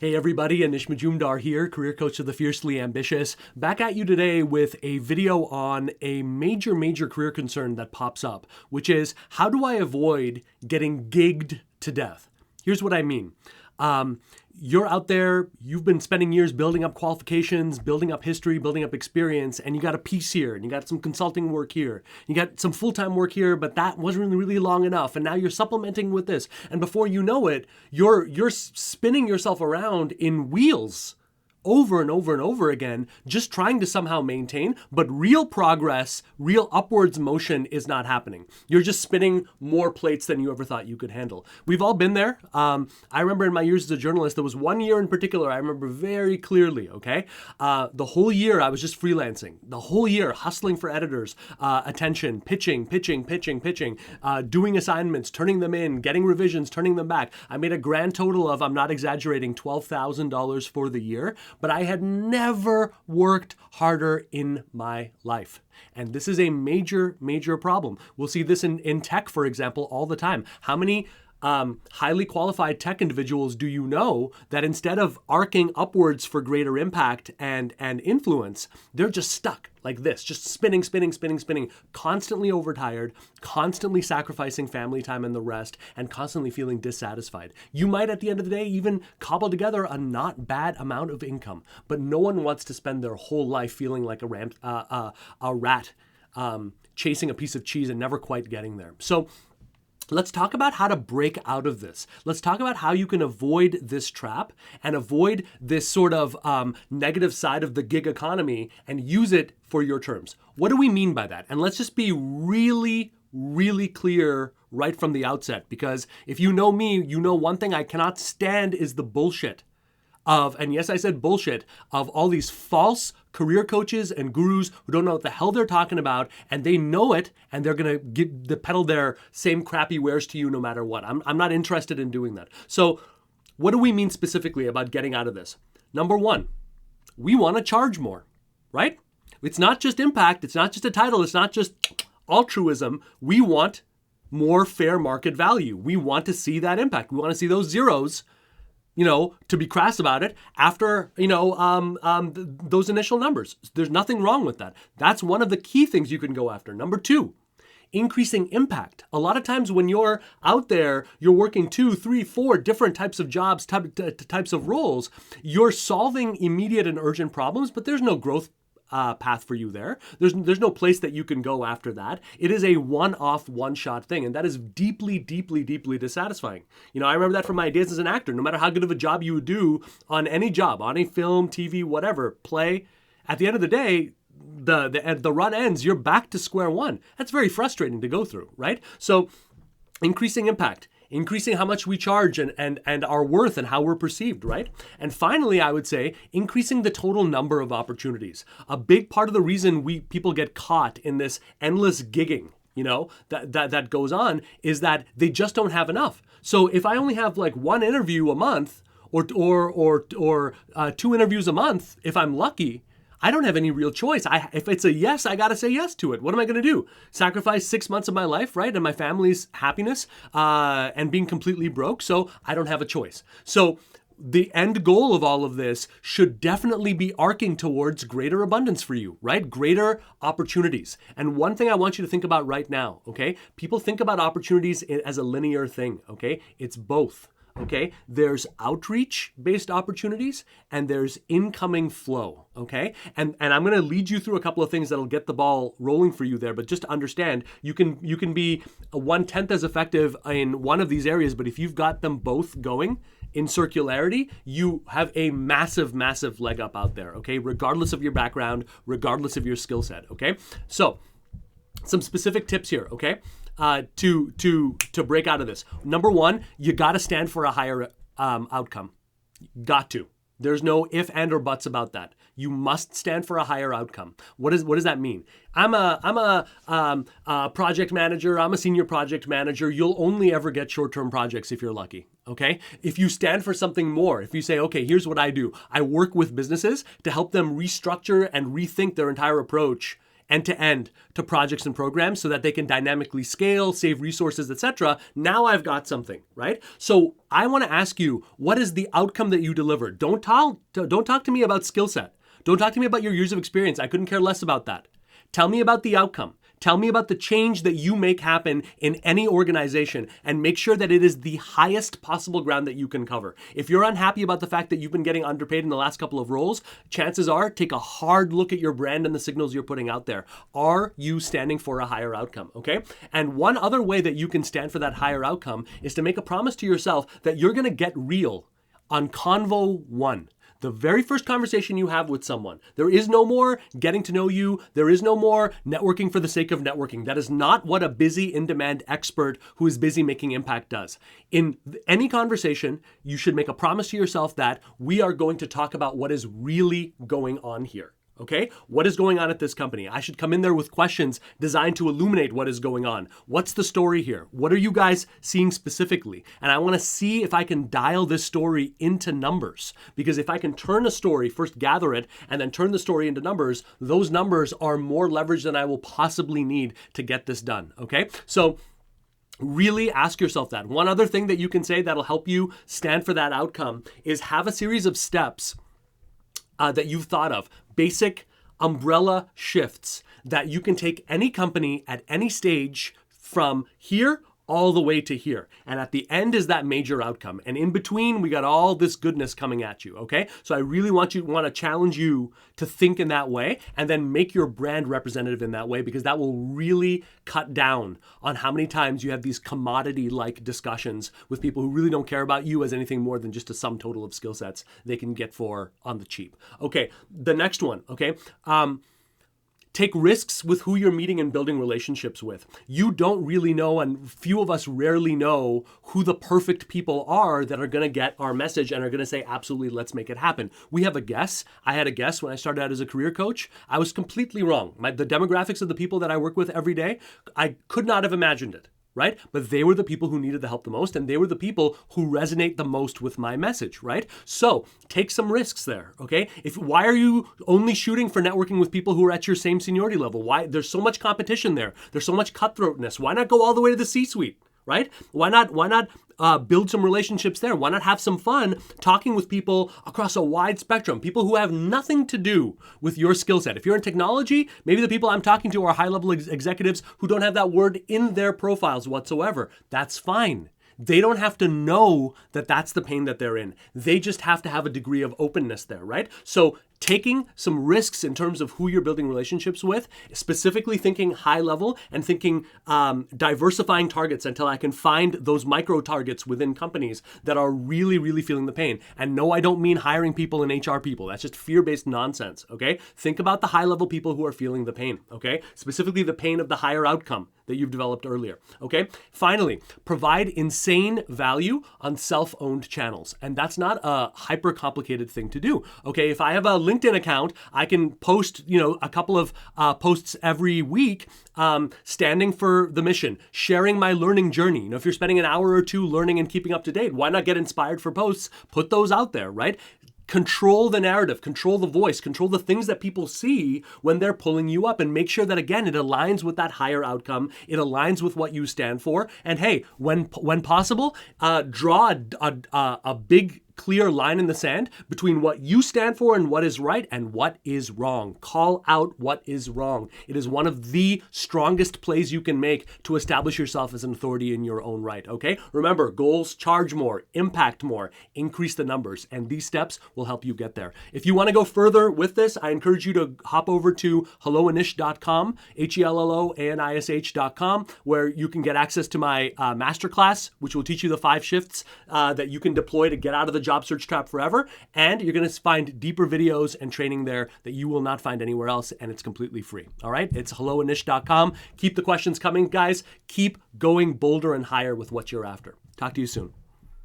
Hey everybody, Anish here, career coach of the Fiercely Ambitious. Back at you today with a video on a major career concern that pops up, which is how do I avoid getting gigged to death? Here's what I mean. You're out there, you've been spending years building up qualifications, building up history, building up experience, and you got a piece here, and you got some consulting work here, you got some full-time work here, but that wasn't really long enough, and now you're supplementing with this, and before you know it, you're spinning yourself around in wheels over and over again, just trying to somehow maintain, but real progress, real upwards motion is not happening. You're just spinning more plates than you ever thought you could handle. We've all been there. I remember in my years as a journalist, there was one year in particular I remember very clearly, okay? The whole year I was just freelancing. The whole year hustling for editors, attention, pitching, doing assignments, turning them in, getting revisions, turning them back. I made a grand total of, I'm not exaggerating, $12,000 for the year. But I had never worked harder in my life. And this is a major problem. We'll see this in tech, for example, all the time. How many highly qualified tech individuals do you know that instead of arcing upwards for greater impact and influence, they're just stuck like this, just spinning, constantly overtired, constantly sacrificing family time and the rest, and constantly feeling dissatisfied. You might, at the end of the day, even cobble together a not bad amount of income, but no one wants to spend their whole life feeling like a rat chasing a piece of cheese and never quite getting there. So let's talk about how to break out of this. Let's talk about how you can avoid this trap and avoid this sort of negative side of the gig economy and use it for your terms. What do we mean by that? And let's just be really clear right from the outset, because if you know me, you know one thing I cannot stand is the bullshit of, and yes, I said bullshit, of all these false career coaches and gurus who don't know what the hell they're talking about, and they know it, and they're going to peddle their same crappy wares to you no matter what. I'm not interested in doing that. So what do we mean specifically about getting out of this? Number one, we want to charge more, right? It's not just impact. It's not just a title. It's not just altruism. We want more fair market value. We want to see that impact. We want to see those zeros, to be crass about it, after, those initial numbers. There's nothing wrong with that. That's one of the key things you can go after. Number two, increasing impact. A lot of times when you're out there, you're working 2, 3, 4 different types of jobs, types of roles. You're solving immediate and urgent problems, but there's no growth path for you there. There's no place that you can go after that. It is a one-off, one-shot thing, and that is deeply dissatisfying. I remember that from my days as an actor. No matter how good of a job you would do on any job, on a film, TV, whatever, play, at the end of the day, the run ends, you're back to square one. That's very frustrating to go through, right? So increasing impact, increasing how much we charge and our worth and how we're perceived, right? And finally, I would say increasing the total number of opportunities. A big part of the reason people get caught in this endless gigging, that goes on, is that they just don't have enough. So if I only have like one interview a month or 2 interviews a month, if I'm lucky, I don't have any real choice. If it's a yes, I got to say yes to it. What am I going to do? Sacrifice 6 months of my life, right? And my family's happiness and being completely broke. So I don't have a choice. So the end goal of all of this should definitely be arcing towards greater abundance for you, right? Greater opportunities. And one thing I want you to think about right now, okay? People think about opportunities as a linear thing, okay? It's both. Okay, there's outreach-based opportunities and there's incoming flow, okay? And I'm going to lead you through a couple of things that'll get the ball rolling for you there, but just to understand, you can be 1/10 as effective in one of these areas, but if you've got them both going in circularity, you have a massive leg up out there, okay? Regardless of your background, regardless of your skill set, okay? So, some specific tips here, okay? To break out of this. Number one, you got to stand for a higher outcome. Got to. There's no if, and, or buts about that. You must stand for a higher outcome. What does that mean? I'm a project manager. I'm a senior project manager. You'll only ever get short-term projects if you're lucky. Okay? If you stand for something more, if you say, okay, here's what I do. I work with businesses to help them restructure and rethink their entire approach end to end to projects and programs so that they can dynamically scale, save resources, etc. Now I've got something, right? So I want to ask you, what is the outcome that you deliver? Don't talk to me about skill set. Don't talk to me about your years of experience. I couldn't care less about that. Tell me about the outcome. Tell me about the change that you make happen in any organization, and make sure that it is the highest possible ground that you can cover. If you're unhappy about the fact that you've been getting underpaid in the last couple of roles, chances are take a hard look at your brand and the signals you're putting out there. Are you standing for a higher outcome? Okay. And one other way that you can stand for that higher outcome is to make a promise to yourself that you're going to get real on Convo 1. The very first conversation you have with someone. There is no more getting to know you. There is no more networking for the sake of networking. That is not what a busy, in-demand expert who is busy making impact does. In any conversation, you should make a promise to yourself that we are going to talk about what is really going on here. Okay? What is going on at this company? I should come in there with questions designed to illuminate what is going on. What's the story here? What are you guys seeing specifically? And I want to see if I can dial this story into numbers. Because if I can turn a story, first gather it, and then turn the story into numbers, those numbers are more leverage than I will possibly need to get this done. Okay? So really ask yourself that. One other thing that you can say that'll help you stand for that outcome is have a series of steps that you've thought of. Basic umbrella shifts that you can take any company at any stage from here all the way to here. And at the end is that major outcome. And in between, we got all this goodness coming at you, okay? So I really want to challenge you to think in that way and then make your brand representative in that way, because that will really cut down on how many times you have these commodity-like discussions with people who really don't care about you as anything more than just a sum total of skill sets they can get for on the cheap. Okay, the next one, okay? Take risks with who you're meeting and building relationships with. You don't really know, and few of us rarely know, who the perfect people are that are going to get our message and are going to say, absolutely, let's make it happen. We have a guess. I had a guess when I started out as a career coach. I was completely wrong. The demographics of the people that I work with every day, I could not have imagined it. Right? But they were the people who needed the help the most, and they were the people who resonate the most with my message, right? So take some risks there, okay? Why are you only shooting for networking with people who are at your same seniority level? Why? There's so much competition there. There's so much cutthroatness. Why not go all the way to the C-suite? Right? Why not build some relationships there? Why not have some fun talking with people across a wide spectrum, people who have nothing to do with your skill set? If you're in technology, maybe the people I'm talking to are high-level executives who don't have that word in their profiles whatsoever. That's fine. They don't have to know that that's the pain that they're in. They just have to have a degree of openness there, right? So taking some risks in terms of who you're building relationships with, specifically thinking high level and thinking diversifying targets until I can find those micro targets within companies that are really, really feeling the pain. And no, I don't mean hiring people and HR people. That's just fear-based nonsense, okay? Think about the high level people who are feeling the pain, okay? Specifically the pain of the higher outcome that you've developed earlier, okay? Finally, provide insane value on self-owned channels. And that's not a hyper complicated thing to do, okay? If I have a LinkedIn account, I can post, a couple of posts every week, standing for the mission, sharing my learning journey. If you're spending an hour or two learning and keeping up to date, why not get inspired for posts? Put those out there, right? Control the narrative, control the voice, control the things that people see when they're pulling you up, and make sure that, again, it aligns with that higher outcome. It aligns with what you stand for. And hey, when possible, draw a big, clear line in the sand between what you stand for and what is right and what is wrong. Call out what is wrong. It is one of the strongest plays you can make to establish yourself as an authority in your own right, okay? Remember, goals charge more, impact more, increase the numbers, and these steps will help you get there. If you want to go further with this, I encourage you to hop over to helloanish.com, HELLOANISH.com, where you can get access to my masterclass, which will teach you the 5 shifts that you can deploy to get out of the job search trap forever. And you're going to find deeper videos and training there that you will not find anywhere else, and it's completely free. All right? It's helloanish.com. Keep the questions coming, guys. Keep going bolder and higher with what you're after. Talk to you soon.